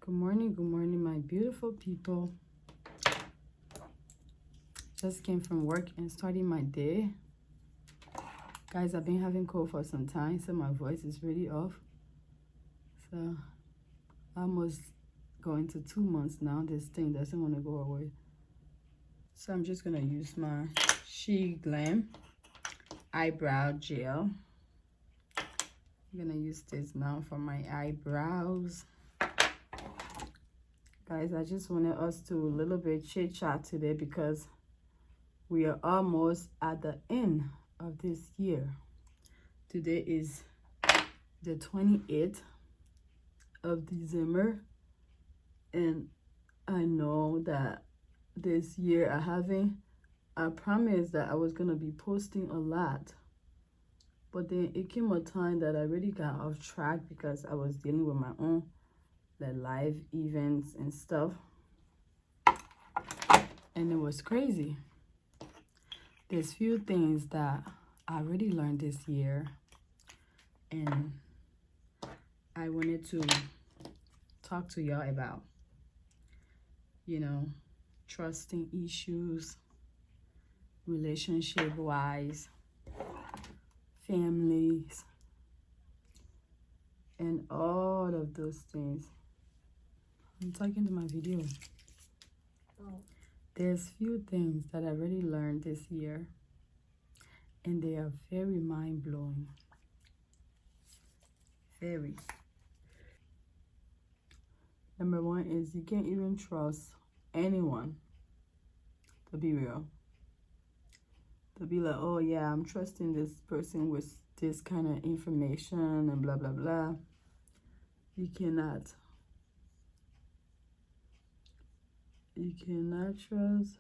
Good morning, my beautiful people. Just came from work and starting my day. Guys, I've been having cold for some time, so my voice is really off. So, almost going to 2 months now. This thing doesn't want to go away. So, I'm just going to use my She Glam eyebrow gel. I'm going to use this now for my eyebrows. Guys, I just wanted us to a little bit chit chat today because we are almost at the end of this year. Today is the 28th of December, and I know that this year I promised that I was gonna be posting a lot, but then it came a time that I really got off track because I was dealing with my own live events and stuff, and it was crazy. There's few things that I really learned this year, and I wanted to talk to y'all about, trusting issues, relationship wise, families, and all of those things. I'm talking to my video. There's few things that I really learned this year, and they are very mind-blowing. Very. Number one is you can't even trust anyone, to be real. To be like, oh yeah, I'm trusting this person with this kind of information and blah, blah, blah. You cannot. You cannot trust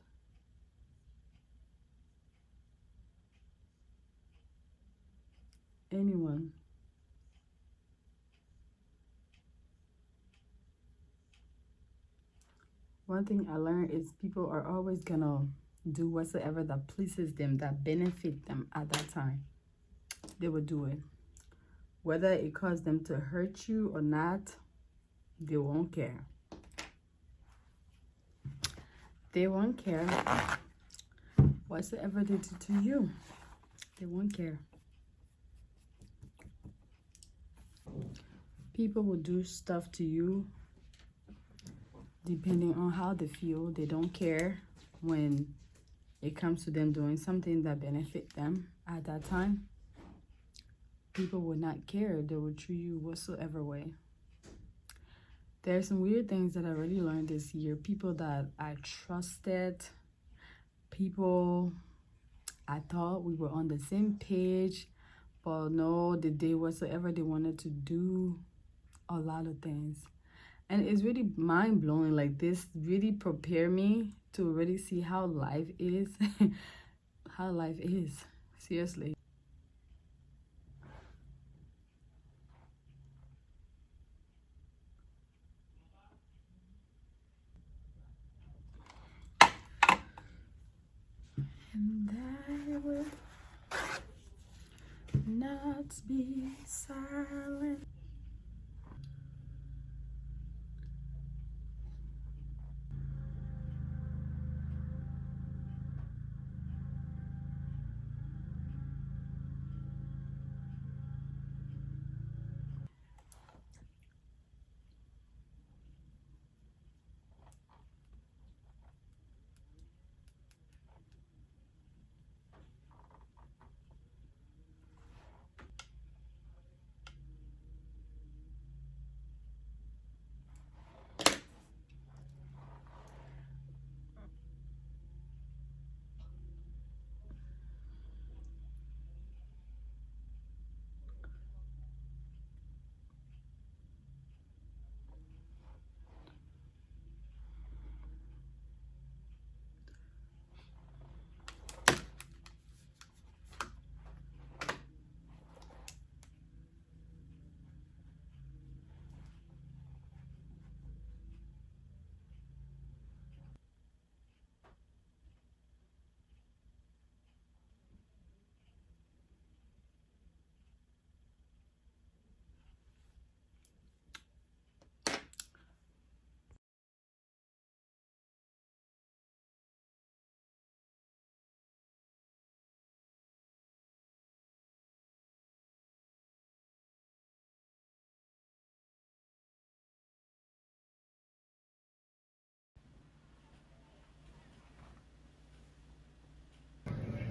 anyone. One thing I learned is people are always gonna do whatsoever that pleases them, that benefit them at that time. They will do it. Whether it causes them to hurt you or not, they won't care. They won't care whatsoever they do to you. They won't care. People will do stuff to you depending on how they feel. They don't care when it comes to them doing something that benefit them at that time. People will not care. They will treat you whatsoever way. There's some weird things that I really learned this year. People that I trusted, people I thought we were on the same page, but no, they did whatsoever they wanted to do, a lot of things. And it's really mind-blowing. Like, this really prepared me to really see how life is. How life is. Seriously. And I will not be silent.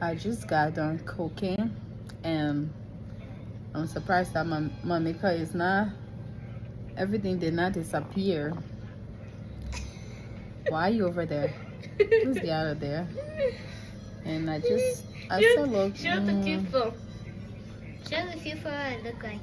I just got done cooking, and I'm surprised that my makeup is not, everything did not disappear. Why are you over there? Please get out of there. And I said, look. Show the people. Show the people what I look like.